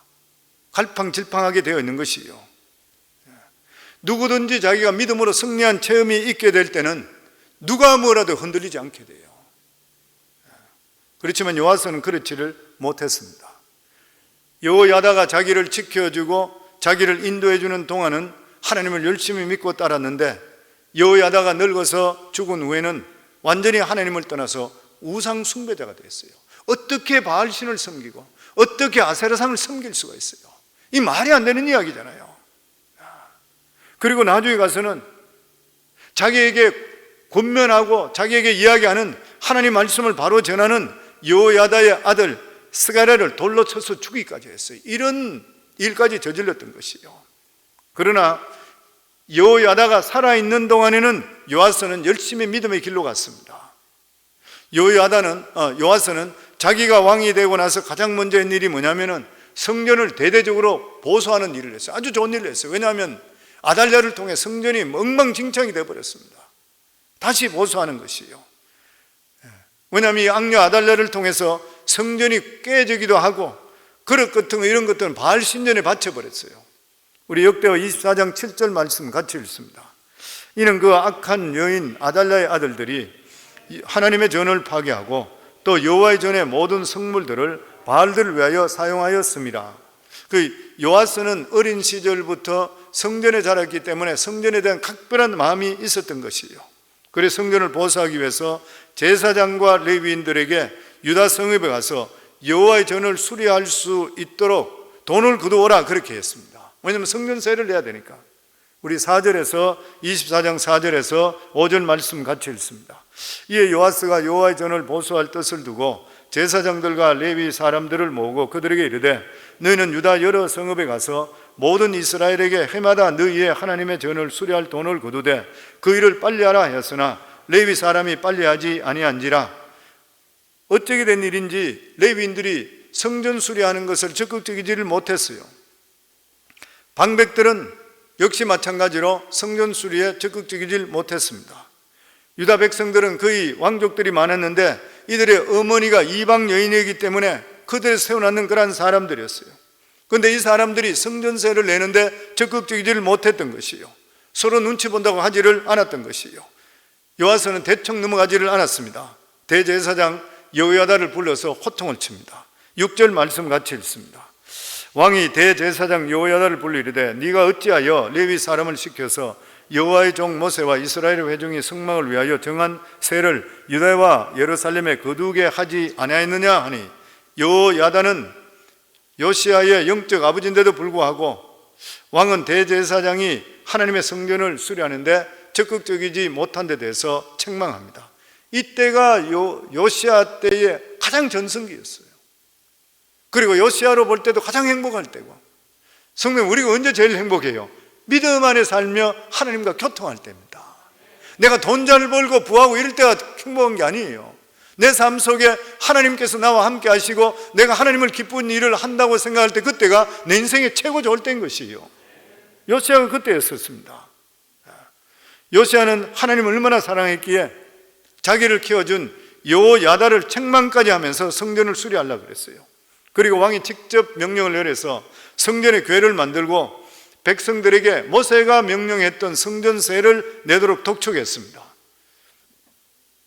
갈팡질팡하게 되어 있는 것이요. 누구든지 자기가 믿음으로 승리한 체험이 있게 될 때는 누가 뭐라도 흔들리지 않게 돼요. 그렇지만 요아스는 그렇지를 못했습니다. 여호야다가 자기를 지켜주고 자기를 인도해주는 동안은 하나님을 열심히 믿고 따랐는데, 여호야다가 늙어서 죽은 후에는 완전히 하나님을 떠나서 우상 숭배자가 됐어요. 어떻게 바알신을 섬기고 어떻게 아세라상을 섬길 수가 있어요? 이 말이 안 되는 이야기잖아요. 그리고 나중에 가서는 자기에게 권면하고 자기에게 이야기하는 하나님 말씀을 바로 전하는 여호야다의 아들 스가랴를 돌로 쳐서 죽이기까지 했어요. 이런 일까지 저질렀던 것이요. 그러나 여호야다가 살아있는 동안에는 요아스는 열심히 믿음의 길로 갔습니다. 요아스는 자기가 왕이 되고 나서 가장 먼저 한 일이 뭐냐면은 성전을 대대적으로 보수하는 일을 했어요. 아주 좋은 일을 했어요. 왜냐하면 아달랴를 통해 성전이 엉망진창이 되어버렸습니다. 다시 보수하는 것이요. 왜냐하면 이 악녀 아달랴를 통해서 성전이 깨지기도 하고 그릇 같은 거 이런 것들은 바알 신전에 바쳐버렸어요. 우리 역대하 24장 7절 말씀 같이 읽습니다. 이는 그 악한 여인 아달랴의 아들들이 하나님의 전을 파괴하고 또 여호와의 전의 모든 성물들을 바알들을 위하여 사용하였습니다. 그 요아스는 어린 시절부터 성전에 자랐기 때문에 성전에 대한 각별한 마음이 있었던 것이에요. 그래서 성전을 보수하기 위해서 제사장과 레위인들에게 유다 성읍에 가서 여호와의 전을 수리할 수 있도록 돈을 거두어라 그렇게 했습니다. 왜냐하면 성전세를 내야 되니까. 우리 4절에서 24장 4절에서 5절 말씀 같이 읽습니다. 이에 요아스가 여호와의 전을 보수할 뜻을 두고 제사장들과 레위 사람들을 모으고 그들에게 이르되 너희는 유다 여러 성읍에 가서 모든 이스라엘에게 해마다 너희의 하나님의 전을 수리할 돈을 거두되 그 일을 빨리 하라 하였으나 레위 사람이 빨리 하지 아니한지라. 어떻게 된 일인지 레위인들이 성전 수리하는 것을 적극적이지를 못했어요. 방백들은 역시 마찬가지로 성전 수리에 적극적이질 못했습니다. 유다 백성들은 거의 왕족들이 많았는데 이들의 어머니가 이방 여인이기 때문에 그들을 세워놓는 그런 사람들이었어요. 그런데 이 사람들이 성전세를 내는데 적극적이지를 못했던 것이요, 서로 눈치 본다고 하지를 않았던 것이요. 요아스는 대충 넘어가지를 않았습니다. 대제사장 여호야다를 불러서 호통을 칩니다. 6절 말씀 같이 읽습니다. 왕이 대제사장 여호야다를 불러 이르되 네가 어찌하여 레위 사람을 시켜서 여호와의 종 모세와 이스라엘 회중이 성막을 위하여 정한 세를 유다와 예루살렘에 거두게 하지 아니하였느냐 하니, 여호야다는 요시야의 영적 아버지인데도 불구하고 왕은 대제사장이 하나님의 성전을 수리하는데 적극적이지 못한 데 대해서 책망합니다. 이때가 요시야 때의 가장 전성기였어요. 그리고 요시야로 볼 때도 가장 행복할 때고, 성도님, 우리가 언제 제일 행복해요? 믿음 안에 살며 하나님과 교통할 때입니다. 내가 돈 잘 벌고 부하고 이럴 때가 행복한 게 아니에요. 내 삶 속에 하나님께서 나와 함께 하시고 내가 하나님을 기쁜 일을 한다고 생각할 때, 그때가 내 인생의 최고 좋을 때인 것이에요. 요시야가 그때였었습니다. 요시야는 하나님을 얼마나 사랑했기에 자기를 키워준 여호야다를 책망까지 하면서 성전을 수리하려고 그랬어요. 그리고 왕이 직접 명령을 내려서 성전의 궤를 만들고 백성들에게 모세가 명령했던 성전세를 내도록 독촉했습니다.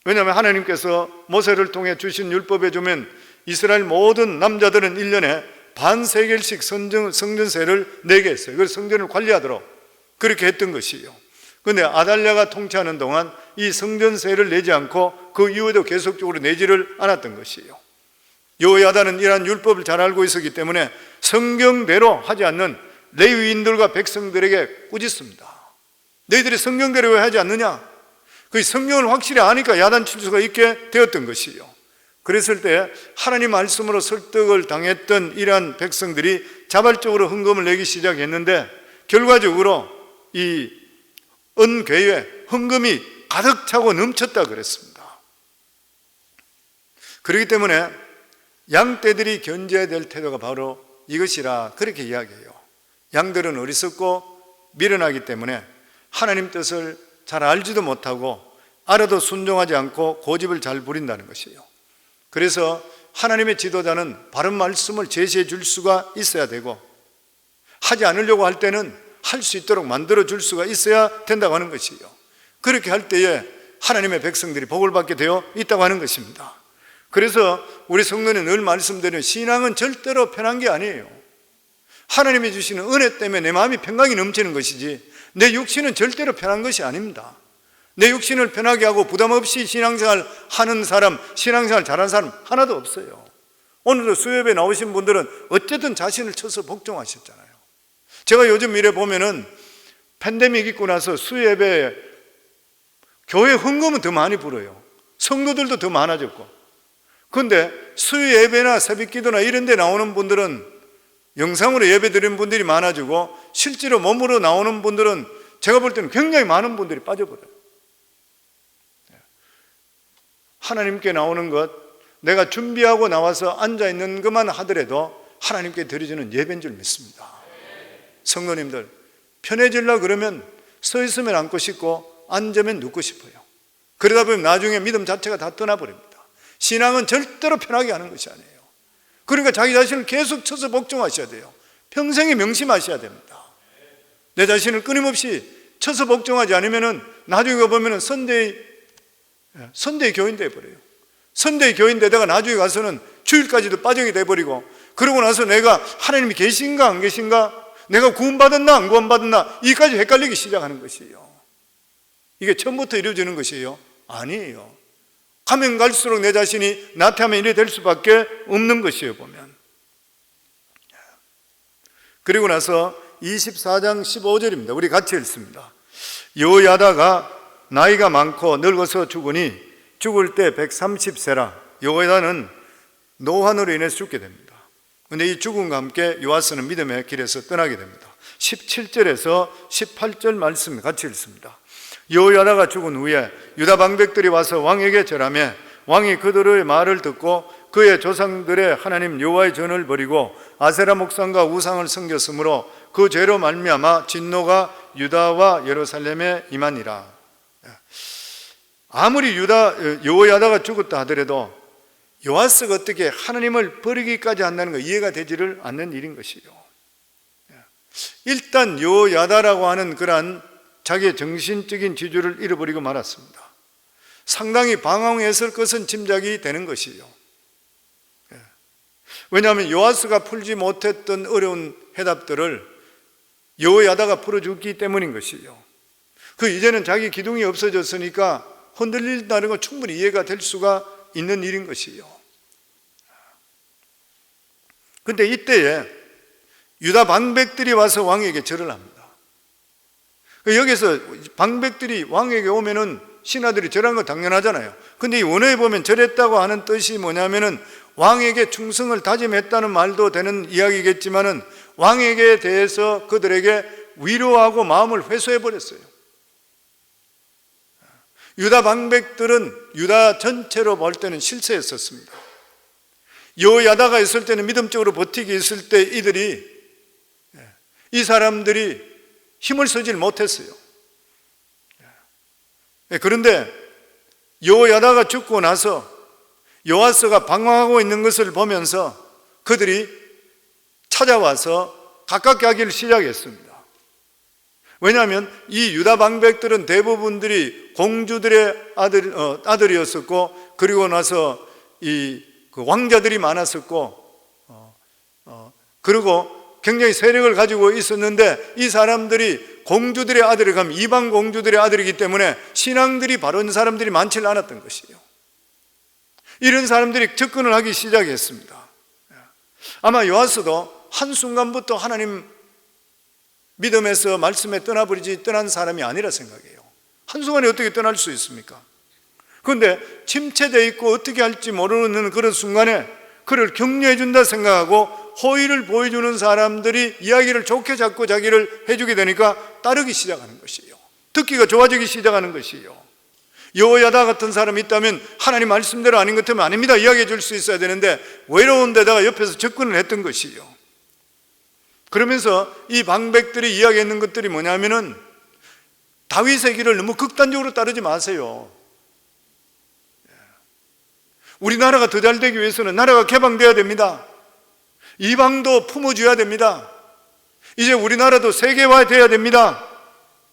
왜냐하면 하나님께서 모세를 통해 주신 율법에 주면 이스라엘 모든 남자들은 1년에 반세겔씩 성전세를 내게 했어요. 그래서 성전을 관리하도록 그렇게 했던 것이에요. 그런데 아달랴가 통치하는 동안 이 성전세를 내지 않고 그 이후에도 계속적으로 내지를 않았던 것이에요. 여호야다는 이러한 율법을 잘 알고 있었기 때문에 성경대로 하지 않는 레위인들과 백성들에게 꾸짖습니다. 너희들이 성경대로 왜 하지 않느냐? 그 성경을 확실히 아니까 야단칠 수가 있게 되었던 것이에요. 그랬을 때 하나님 말씀으로 설득을 당했던 이러한 백성들이 자발적으로 헌금을 내기 시작했는데, 결과적으로 이 은궤에 헌금이 가득 차고 넘쳤다 그랬습니다. 그렇기 때문에 양떼들이 견제해야 될 태도가 바로 이것이라 그렇게 이야기해요. 양들은 어리석고 미련하기 때문에 하나님 뜻을 잘 알지도 못하고 알아도 순종하지 않고 고집을 잘 부린다는 것이에요. 그래서 하나님의 지도자는 바른 말씀을 제시해 줄 수가 있어야 되고, 하지 않으려고 할 때는 할 수 있도록 만들어 줄 수가 있어야 된다고 하는 것이에요. 그렇게 할 때에 하나님의 백성들이 복을 받게 되어 있다고 하는 것입니다. 그래서 우리 성도는 늘 말씀드리는, 신앙은 절대로 편한 게 아니에요. 하나님이 주시는 은혜 때문에 내 마음이 평강이 넘치는 것이지, 내 육신은 절대로 편한 것이 아닙니다. 내 육신을 편하게 하고 부담 없이 신앙생활 하는 사람, 신앙생활 잘하는 사람 하나도 없어요. 오늘도 수협에 나오신 분들은 어쨌든 자신을 쳐서 복종하셨잖아요. 제가 요즘 이래 보면은 팬데믹 있고 나서 수협에 교회 헌금은 더 많이 불어요. 성도들도 더 많아졌고. 그런데 수요 예배나 새벽 기도나 이런 데 나오는 분들은, 영상으로 예배 드리는 분들이 많아지고 실제로 몸으로 나오는 분들은 제가 볼 때는 굉장히 많은 분들이 빠져버려요. 하나님께 나오는 것, 내가 준비하고 나와서 앉아있는 것만 하더라도 하나님께 드려지는 예배인 줄 믿습니다. 성도님들, 편해지려고 그러면 서 있으면 앉고 싶고 앉으면 눕고 싶어요. 그러다 보면 나중에 믿음 자체가 다 떠나버립니다. 신앙은 절대로 편하게 하는 것이 아니에요. 그러니까 자기 자신을 계속 쳐서 복종하셔야 돼요. 평생에 명심하셔야 됩니다. 내 자신을 끊임없이 쳐서 복종하지 않으면은 나중에 보면은 선대의 교인 돼버려요. 선대의 교인 되다가 나중에 가서는 주일까지도 빠정이 돼버리고, 그러고 나서 내가 하나님이 계신가 안 계신가, 내가 구원받았나 안 구원받았나, 이까지 헷갈리기 시작하는 것이에요. 이게 처음부터 이루어지는 것이에요? 아니에요. 가면 갈수록 내 자신이 나태하면 이래 될 수밖에 없는 것이에요, 보면. 그리고 나서 24장 15절입니다. 우리 같이 읽습니다. 여호야다가 나이가 많고 늙어서 죽으니 죽을 때 130세라. 여호야다는 노환으로 인해서 죽게 됩니다. 그런데 이 죽음과 함께 요아스는 믿음의 길에서 떠나게 됩니다. 17절에서 18절 말씀 같이 읽습니다. 여호야다가 죽은 후에 유다 방백들이 와서 왕에게 절하며 왕이 그들의 말을 듣고 그의 조상들의 하나님 여호와의 전을 버리고 아세라 목상과 우상을 섬겼으므로 그 죄로 말미암아 진노가 유다와 예루살렘에 임하니라. 아무리 여호야다가 죽었다 하더라도 요아스가 어떻게 하나님을 버리기까지 한다는 거 이해가 되지를 않는 일인 것이요. 일단 여호야다라고 하는 그러한 자기의 정신적인 지주를 잃어버리고 말았습니다. 상당히 방황했을 것은 짐작이 되는 것이요. 왜냐하면 요아스가 풀지 못했던 어려운 해답들을 여호야다가 풀어줬기 때문인 것이요. 그 이제는 자기 기둥이 없어졌으니까 흔들린다는 건 충분히 이해가 될 수가 있는 일인 것이요. 근데 이때에 유다 방백들이 와서 왕에게 절을 합니다. 여기서 방백들이 왕에게 오면은 신하들이 절한 거 당연하잖아요. 근데 이 원어에 보면 절했다고 하는 뜻이 뭐냐면은 왕에게 충성을 다짐했다는 말도 되는 이야기겠지만은 왕에게 대해서 그들에게 위로하고 마음을 회수해 버렸어요. 유다 방백들은 유다 전체로 볼 때는 실세였었습니다. 여호야다가 있을 때는 믿음적으로 버티기 있을 때 이 사람들이 힘을 쓰질 못했어요. 그런데 여호야다가 죽고 나서 요아스가 방황하고 있는 것을 보면서 그들이 찾아와서 가깝게 하기를 시작했습니다. 왜냐하면 이 유다 방백들은 대부분들이 공주들의 아들이었었고, 그리고 나서 그 왕자들이 많았었고, 그리고 굉장히 세력을 가지고 있었는데, 이 사람들이 공주들의 아들을 가면 이방 공주들의 아들이기 때문에 신앙들이 바른 사람들이 많지 않았던 것이에요. 이런 사람들이 접근을 하기 시작했습니다. 아마 요아스도 한순간부터 하나님 믿음에서 말씀에 떠난 사람이 아니라 생각해요. 한순간에 어떻게 떠날 수 있습니까? 그런데 침체되어 있고 어떻게 할지 모르는 그런 순간에 그를 격려해 준다 생각하고 호의를 보여주는 사람들이 이야기를 좋게 잡고 자기를 해주게 되니까 따르기 시작하는 것이에요. 듣기가 좋아지기 시작하는 것이에요. 여호야다 같은 사람이 있다면 하나님 말씀대로 아닌 것 같으면 아닙니다 이야기해 줄 수 있어야 되는데 외로운 데다가 옆에서 접근을 했던 것이에요. 그러면서 이 방백들이 이야기했는 것들이 뭐냐면은 다윗의 길을 너무 극단적으로 따르지 마세요. 우리나라가 더 잘 되기 위해서는 나라가 개방돼야 됩니다. 이방도 품어줘야 됩니다. 이제 우리나라도 세계화돼야 됩니다.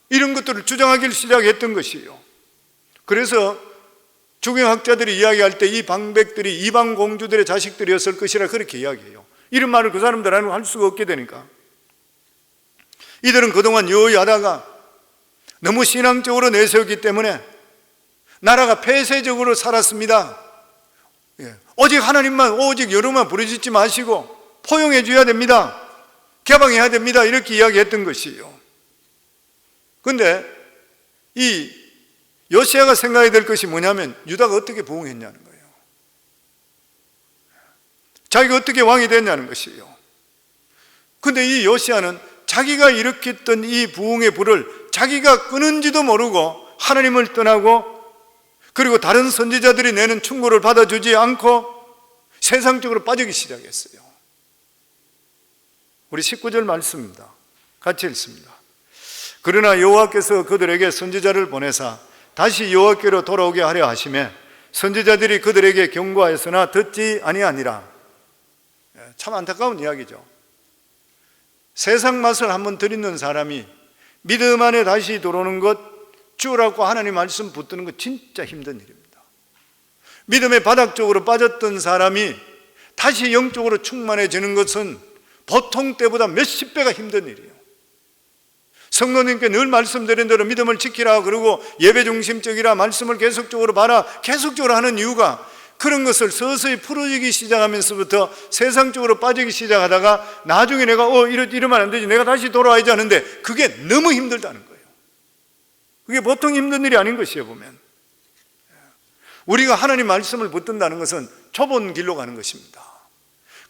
이런 것들을 주장하기를 시작했던 것이에요. 그래서 주경학자들이 이야기할 때 이 방백들이 이방 공주들의 자식들이었을 것이라 그렇게 이야기해요. 이런 말을 그 사람들은 할 수가 없게 되니까. 이들은 그동안 여호야다가 너무 신앙적으로 내세웠기 때문에 나라가 폐쇄적으로 살았습니다. 오직 하나님만, 오직 여러분만 부르짖지 마시고 포용해 줘야 됩니다. 개방해야 됩니다. 이렇게 이야기했던 것이에요. 그런데 이 요시야가 생각해야 될 것이 뭐냐면 유다가 어떻게 부흥했냐는 거예요. 자기가 어떻게 왕이 됐냐는 것이에요. 그런데 이 요시야는 자기가 일으켰던 이 부흥의 불을 자기가 끄는지도 모르고 하나님을 떠나고, 그리고 다른 선지자들이 내는 충고를 받아주지 않고 세상적으로 빠지기 시작했어요. 우리 19절 말씀입니다. 같이 읽습니다. 그러나 여호와께서 그들에게 선지자를 보내사 다시 여호와께로 돌아오게 하려 하시매 선지자들이 그들에게 경고하였으나 듣지 아니하니라. 참 안타까운 이야기죠. 세상 맛을 한번 들이는 사람이 믿음 안에 다시 들어오는 것, 주라고 하나님 말씀 붙드는 것 진짜 힘든 일입니다. 믿음의 바닥 쪽으로 빠졌던 사람이 다시 영적으로 충만해지는 것은 보통 때보다 몇십 배가 힘든 일이에요. 성도님께 늘 말씀드린 대로 믿음을 지키라 그러고 예배 중심적이라 말씀을 계속적으로 봐라 계속적으로 하는 이유가 그런 것을 서서히 풀어지기 시작하면서부터 세상적으로 빠지기 시작하다가 나중에 내가 이러면 안 되지 내가 다시 돌아와야지 하는데 그게 너무 힘들다는 거예요. 그게 보통 힘든 일이 아닌 것이에요. 보면 우리가 하나님 말씀을 붙든다는 것은 좁은 길로 가는 것입니다.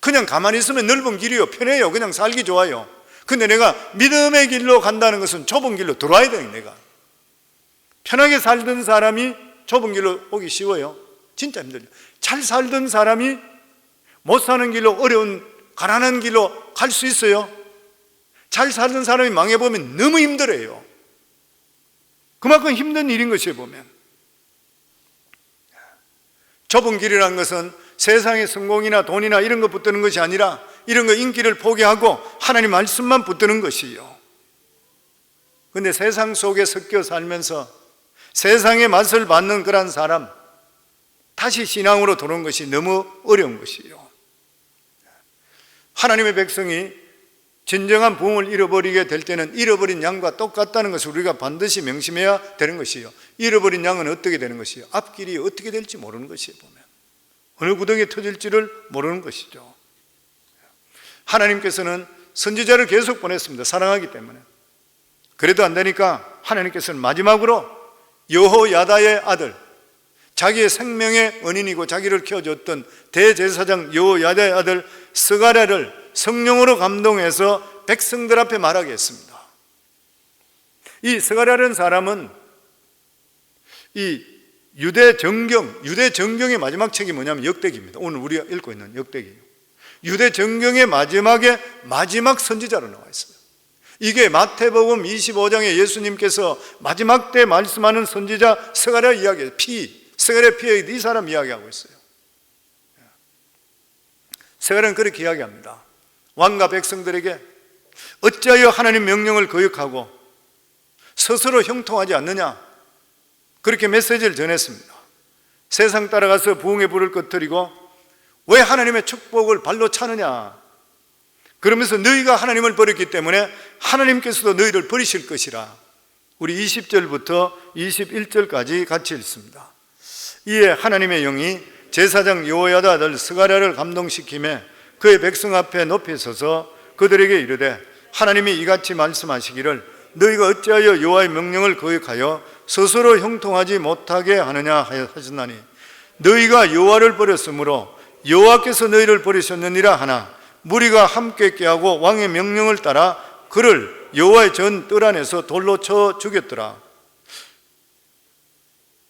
그냥 가만히 있으면 넓은 길이요 편해요. 그냥 살기 좋아요. 근데 내가 믿음의 길로 간다는 것은 좁은 길로 들어와야 돼요. 내가 편하게 살던 사람이 좁은 길로 오기 쉬워요. 진짜 힘들죠. 잘 살던 사람이 못 사는 길로 어려운 가난한 길로 갈 수 있어요. 잘 살던 사람이 망해보면 너무 힘들어요. 그만큼 힘든 일인 것이에요. 보면 좁은 길이라는 것은 세상의 성공이나 돈이나 이런 거 붙드는 것이 아니라 이런 거 인기를 포기하고 하나님 말씀만 붙드는 것이에요. 그런데 세상 속에 섞여 살면서 세상의 맛을 받는 그런 사람 다시 신앙으로 돌아오는 것이 너무 어려운 것이에요. 하나님의 백성이 진정한 부흥을 잃어버리게 될 때는 잃어버린 양과 똑같다는 것을 우리가 반드시 명심해야 되는 것이에요. 잃어버린 양은 어떻게 되는 것이에요? 앞길이 어떻게 될지 모르는 것이에요. 보면 어느 구덩이에 터질지를 모르는 것이죠. 하나님께서는 선지자를 계속 보냈습니다. 사랑하기 때문에. 그래도 안 되니까 하나님께서는 마지막으로 여호야다의 아들, 자기의 생명의 은인이고 자기를 키워줬던 대제사장 여호야다의 아들 스가랴를 성령으로 감동해서 백성들 앞에 말하게 했습니다. 이 스가랴라는 사람은 이 유대 정경의 마지막 책이 뭐냐면 역대기입니다. 오늘 우리가 읽고 있는 역대기예요. 유대 정경의 마지막 선지자로 나와 있어요. 이게 마태복음 25장에 예수님께서 마지막 때 말씀하는 선지자 스가랴 이야기예요. 스가랴 피에 이 사람 이야기하고 있어요. 스가랴는 그렇게 이야기합니다. 왕과 백성들에게 어찌하여 하나님 명령을 거역하고 스스로 형통하지 않느냐, 그렇게 메시지를 전했습니다. 세상 따라가서 부흥의 불을 꺼뜨리고 왜 하나님의 축복을 발로 차느냐, 그러면서 너희가 하나님을 버렸기 때문에 하나님께서도 너희를 버리실 것이라. 우리 20절부터 21절까지 같이 읽습니다. 이에 하나님의 영이 제사장 여호야다 아들 스가랴를 감동시키며 그의 백성 앞에 높이 서서 그들에게 이르되 하나님이 이같이 말씀하시기를 너희가 어찌하여 여호와의 명령을 거역하여 스스로 형통하지 못하게 하느냐 하셨나니 너희가 여호와를 버렸으므로 여호와께서 너희를 버리셨느니라 하나 무리가 함께 꾀하고 왕의 명령을 따라 그를 여호와의 전 뜰 안에서 돌로 쳐 죽였더라.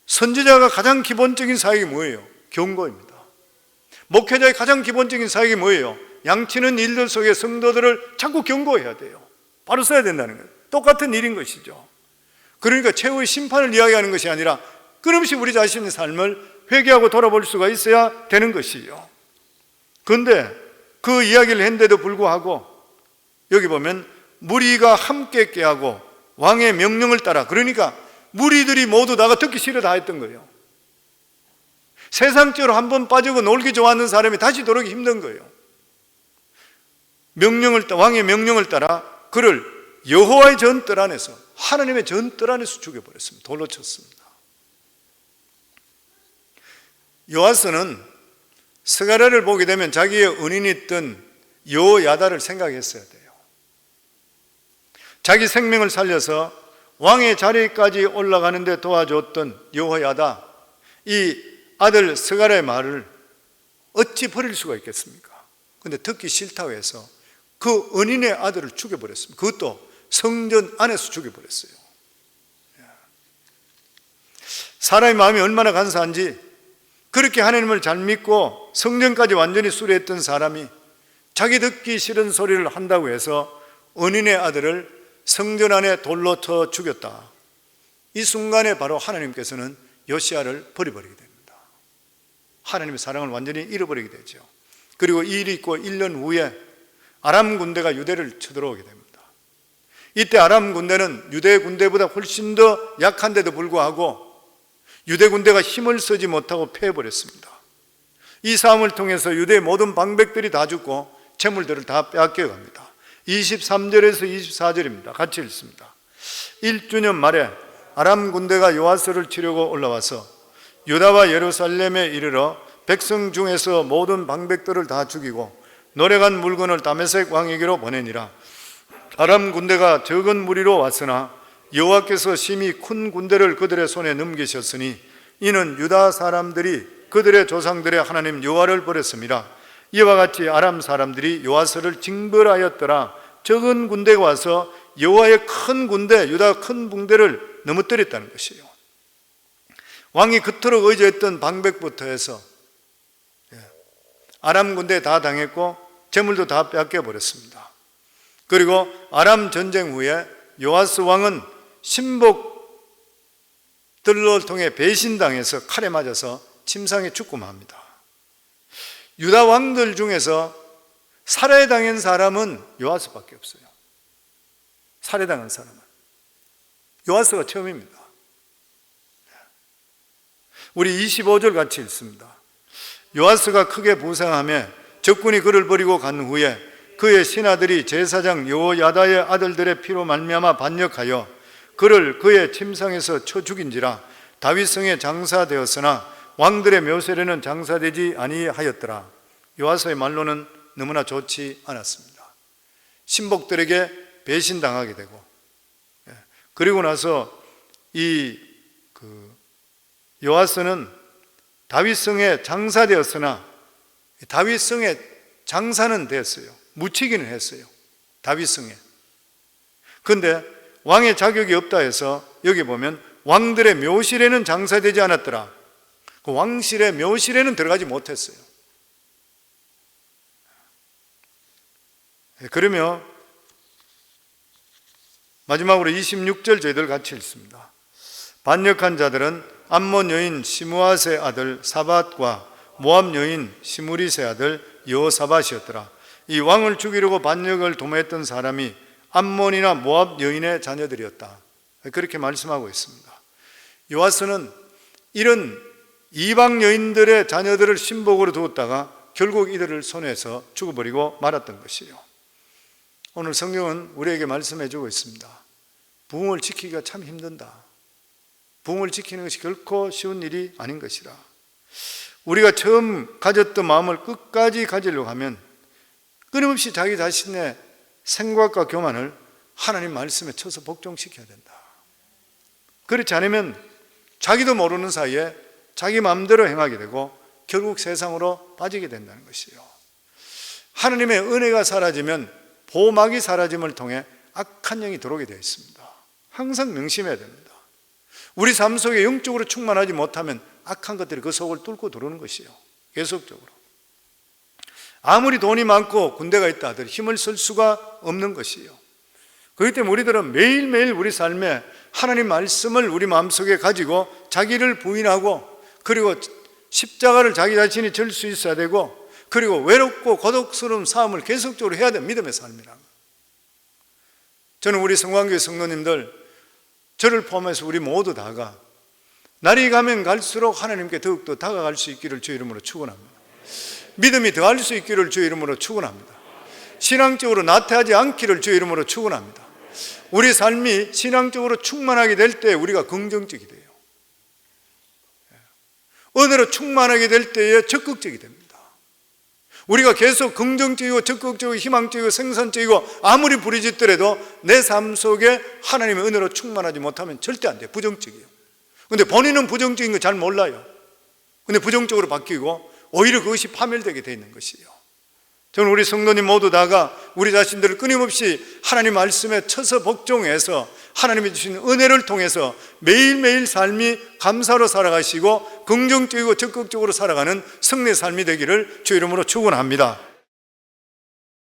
선지자가 가장 기본적인 사역이 뭐예요? 경고입니다. 목회자의 가장 기본적인 사역이 뭐예요? 양치는 일들 속에 성도들을 자꾸 경고해야 돼요. 바로 써야 된다는 거예요. 똑같은 일인 것이죠. 그러니까 최후의 심판을 이야기하는 것이 아니라 끊임없이 우리 자신의 삶을 회개하고 돌아볼 수가 있어야 되는 것이죠. 그런데 그 이야기를 했는데도 불구하고 여기 보면 무리가 함께 꾀하고 왕의 명령을 따라, 그러니까 무리들이 모두 다가 듣기 싫어 다 했던 거예요. 세상적으로 한번 빠지고 놀기 좋아하는 사람이 다시 돌아오기 힘든 거예요. 왕의 명령을 따라 그를 여호와의 전 뜰 안에서, 하나님의 전 뜰 안에서 죽여버렸습니다. 돌로 쳤습니다. 요아스는 스가랴를 보게 되면 자기의 은인이 있던 여호야다를 생각했어야 돼요. 자기 생명을 살려서 왕의 자리까지 올라가는데 도와줬던 여호야다, 이 아들 스가랴의 말을 어찌 버릴 수가 있겠습니까? 그런데 듣기 싫다고 해서 그 은인의 아들을 죽여버렸습니다. 그것도 성전 안에서 죽여버렸어요. 사람의 마음이 얼마나 간사한지, 그렇게 하나님을 잘 믿고 성전까지 완전히 수리했던 사람이 자기 듣기 싫은 소리를 한다고 해서 은인의 아들을 성전 안에 돌로 쳐 죽였다. 이 순간에 바로 하나님께서는 요시야를 버려버리게 됩니다. 하나님의 사랑을 완전히 잃어버리게 되죠. 그리고 이 일이 있고 1년 후에 아람 군대가 유대를 쳐들어오게 됩니다. 이때 아람 군대는 유대 군대보다 훨씬 더 약한데도 불구하고 유대 군대가 힘을 쓰지 못하고 패해버렸습니다. 이 싸움을 통해서 유대의 모든 방백들이 다 죽고 재물들을 다 빼앗겨갑니다. 23절에서 24절입니다. 같이 읽습니다. 1주년 말에 아람 군대가 요아스를 치려고 올라와서 유다와 예루살렘에 이르러 백성 중에서 모든 방백들을 다 죽이고 노래간 물건을 다메섹 왕에게로 보내니라. 아람 군대가 적은 무리로 왔으나 여호와께서 심히 큰 군대를 그들의 손에 넘기셨으니 이는 유다 사람들이 그들의 조상들의 하나님 여호와를 버렸습니다. 이와 같이 아람 사람들이 요아스를 징벌하였더라. 적은 군대가 와서 여호와의 큰 군대, 유다 큰 군대를 넘어뜨렸다는 것이에요. 왕이 그토록 의지했던 방백부터 해서 아람 군대에 다 당했고 재물도 다 빼앗겨 버렸습니다. 그리고 아람 전쟁 후에 요아스 왕은 신복들을 통해 배신당해서 칼에 맞아서 침상에 죽고 합니다. 유다 왕들 중에서 살해당한 사람은 요아스밖에 없어요. 살해당한 사람은 요아스가 처음입니다. 우리 25절 같이 읽습니다. 요아스가 크게 부상하며 적군이 그를 버리고 간 후에 그의 신하들이 제사장 여호야다의 아들들의 피로 말미암아 반역하여 그를 그의 침상에서 쳐 죽인지라. 다윗성에 장사되었으나 왕들의 묘실에는 장사되지 아니하였더라. 요아스의 말로는 너무나 좋지 않았습니다. 신복들에게 배신당하게 되고, 그리고 나서 이 요아스는 다윗성에 장사되었으나 다윗성에 장사는 됐어요. 묻히기는 했어요. 다윗성에. 그런데 왕의 자격이 없다 해서 여기 보면 왕들의 묘실에는 장사되지 않았더라. 그 왕실의 묘실에는 들어가지 못했어요. 그러며 마지막으로 26절 저희들 같이 읽습니다. 반역한 자들은 암몬 여인 시므앗의 아들 사밧과 모압 여인 시므릿의 아들 여호사밧이었더라. 이 왕을 죽이려고 반역을 도모했던 사람이 암몬이나 모압 여인의 자녀들이었다. 그렇게 말씀하고 있습니다. 요아스는 이런 이방 여인들의 자녀들을 신복으로 두었다가 결국 이들을 손에서 죽어버리고 말았던 것이에요. 오늘 성경은 우리에게 말씀해 주고 있습니다. 부흥을 지키기가 참 힘든다. 부흥을 지키는 것이 결코 쉬운 일이 아닌 것이라. 우리가 처음 가졌던 마음을 끝까지 가지려고 하면 끊임없이 자기 자신의 생각과 교만을 하나님 말씀에 쳐서 복종시켜야 된다. 그렇지 않으면 자기도 모르는 사이에 자기 마음대로 행하게 되고 결국 세상으로 빠지게 된다는 것이에요. 하나님의 은혜가 사라지면 보막이 사라짐을 통해 악한 영이 들어오게 되어 있습니다. 항상 명심해야 됩니다. 우리 삶 속에 영적으로 충만하지 못하면 악한 것들이 그 속을 뚫고 들어오는 것이에요. 계속적으로. 아무리 돈이 많고 군대가 있다 하더라도 힘을 쓸 수가 없는 것이에요. 그렇기 때문에 우리들은 매일매일 우리 삶에 하나님 말씀을 우리 마음속에 가지고 자기를 부인하고, 그리고 십자가를 자기 자신이 질 수 있어야 되고, 그리고 외롭고 고독스러운 삶을 계속적으로 해야 됩니다. 믿음의 삶이란. 저는 우리 성광교회 성도님들, 저를 포함해서 우리 모두 다가 날이 가면 갈수록 하나님께 더욱더 다가갈 수 있기를 주의 이름으로 축원합니다. 믿음이 더할 수 있기를 주의 이름으로 축원합니다. 신앙적으로 나태하지 않기를 주의 이름으로 축원합니다. 우리 삶이 신앙적으로 충만하게 될 때 우리가 긍정적이 돼요. 은혜로 충만하게 될 때에 적극적이 됩니다. 우리가 계속 긍정적이고 적극적이고 희망적이고 생산적이고 아무리 부르짖더라도 내 삶 속에 하나님의 은혜로 충만하지 못하면 절대 안 돼요. 부정적이에요. 근데 본인은 부정적인 거 잘 몰라요. 근데 부정적으로 바뀌고 오히려 그것이 파멸되게 되어 있는 것이에요. 저는 우리 성도님 모두 다가 우리 자신들을 끊임없이 하나님 말씀에 쳐서 복종해서 하나님이 주신 은혜를 통해서 매일매일 삶이 감사로 살아가시고 긍정적이고 적극적으로 살아가는 승리의 삶이 되기를 주의 이름으로 축원합니다.